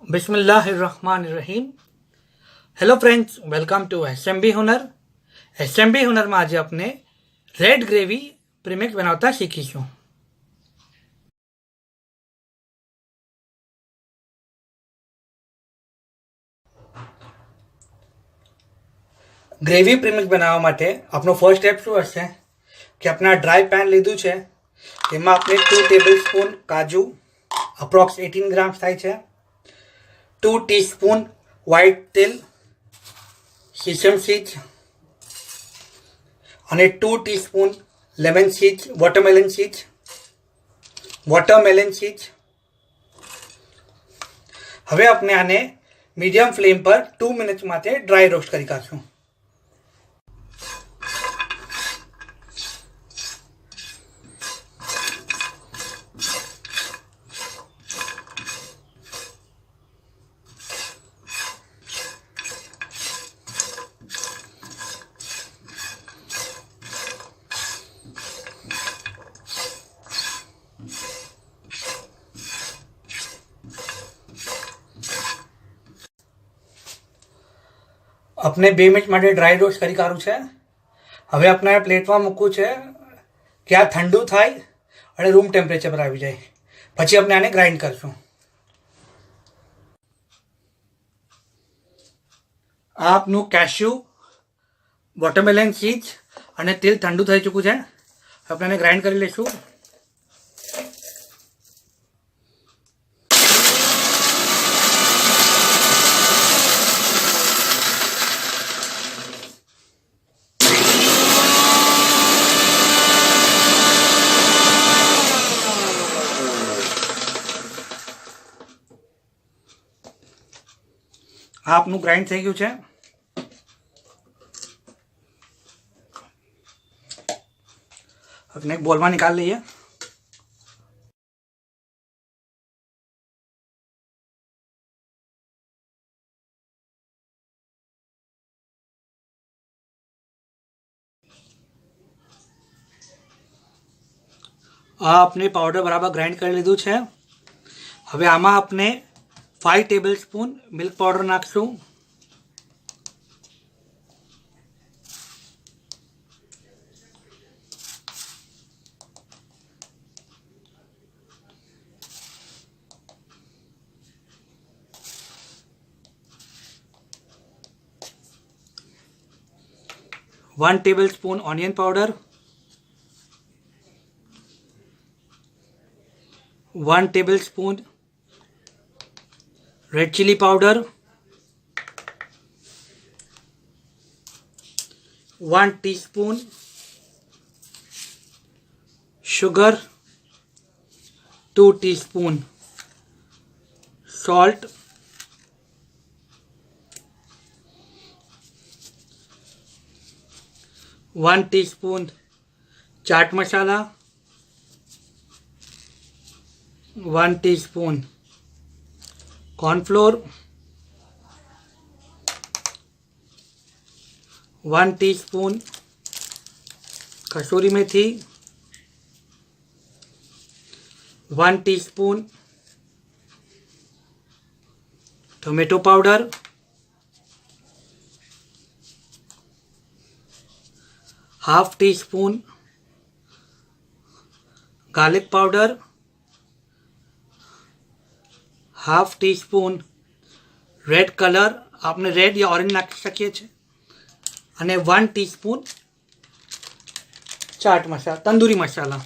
बिस्मिल्लाहिर्रहमानिर्रहीम। Hello friends, welcome to SMB Hunar. SMB Hunar में आज अपने रेड ग्रेवी प्रीमिक्स बनावता શીખીશું। ગ્રેવી પ્રીમિક્સ બનાવવા માટે આપણો ફર્સ્ટ સ્ટેપ શું હશે કે આપણે આ ડ્રાય પેન લીધું છે, એમાં આપણે 2 ટેબલસ્પૂન કાજુ અપ્રોક્સ 18 ગ્રામ્સ થાય છે, 2 ટીસ્પૂન વ્હાઇટ તેલ, સેસમ સીડ્સ અને 2 teaspoon lemon seeds, watermelon seeds. હવે આપણે આને મીડિયમ ફ્લેમ પર 2 મિનિટ માટે ડ્રાય રોસ્ટ કરી કાઢશું। આપણે 2 મિનિટ માટે ડ્રાય રોસ્ટ કરી કાઢું છે। હવે આપણે પ્લેટમાં મૂકવું છે કે આ ઠંડુ થાય અને રૂમ ટેમ્પરેચર પર આવી જાય, પછી આપણે આને ગ્રાઇન્ડ કરશું। આ આપનું કેશ્યુ, વોટરમેલન સીડ્સ અને તેલ ઠંડુ થઈ ચૂક્યું છે। આપણે આને ગ્રાઇન્ડ કરી લઈશું। આ આપનું ગ્રાઇન્ડ થઈ ગયું છે। આપણે એક બોલમાં નિકાળી લઈએ। આ આપણે પાવડર બરાબર ગ્રાઇન્ડ કરી લીધું છે। હવે આમાં આપણે 5 ટેબલસ્પૂન મિલ્ક પાવડર નાખશું। One tablespoon onion powder, 1 tablespoon red chili powder, 1 teaspoon sugar, 2 teaspoon salt, 1 teaspoon chaat masala, 1 teaspoon cornflour, 1 teaspoon kasuri methi, 1 teaspoon tomato powder, half teaspoon garlic powder, half teaspoon red colour, आपने red या orange नाखी सकीए छे, अने 1 teaspoon chaat masala, tandoori masala,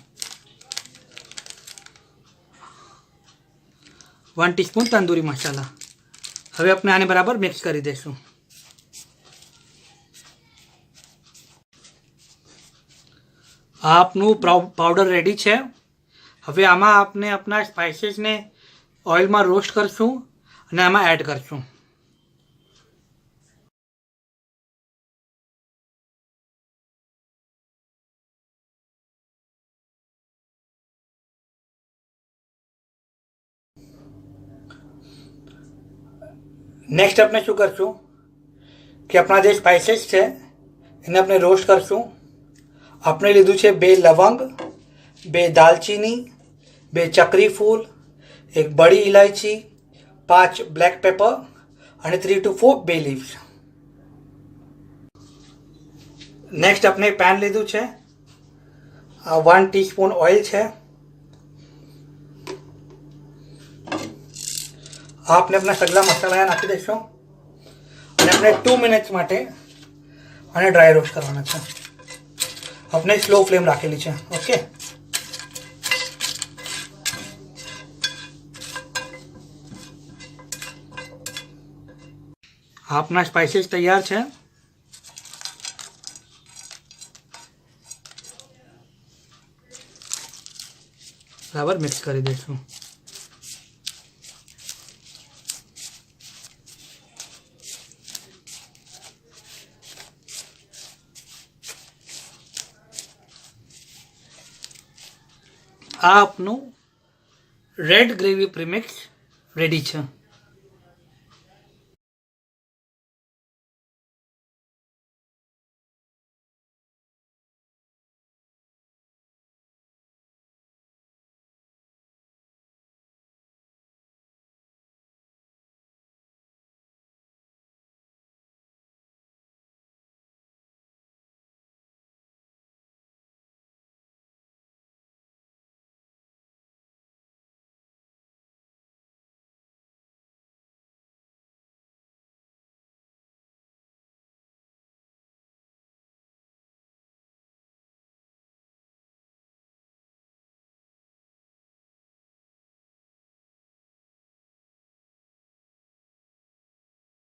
1 teaspoon tandoori masala. हवे अपने आने बराबर मिक्स करी देशुं। आपनु पाउडर रेडी है। हवे आमा आपने अपना स्पाइसेस ने ऑयल में रोस्ट करशुं अने आमां एड करशुं। नेक्स्ट अपने शू करशुं कि अपना जो स्पाइसेस है एने अपने रोस्ट करशुं। अपने लीधुं छे 2 लवंग, 2 दालचीनी, 2 चक्री फूल, 1 बड़ी इलायची, 5 બ્લેક પેપર અને 3 to 4 બે લીવ્સ. નેક્સ્ટ આપણે પેન લીધું છે. 1 ટીસ્પૂન ઓઇલ છે. આપણે આપણા સગલા મસાલા નાખી દઈશું અને આપણે 2 મિનિટ્સ માટે આને ડ્રાય રોસ્ટ કરવાના છે. આપણે સ્લો ફ્લેમ રાખેલી છે. ઓકે, આપના સ્પાઇસીસ તૈયાર છે. બરાબર મિક્સ કરી દઈશું. આ આપનું રેડ ગ્રેવી પ્રીમિક્સ રેડી છે.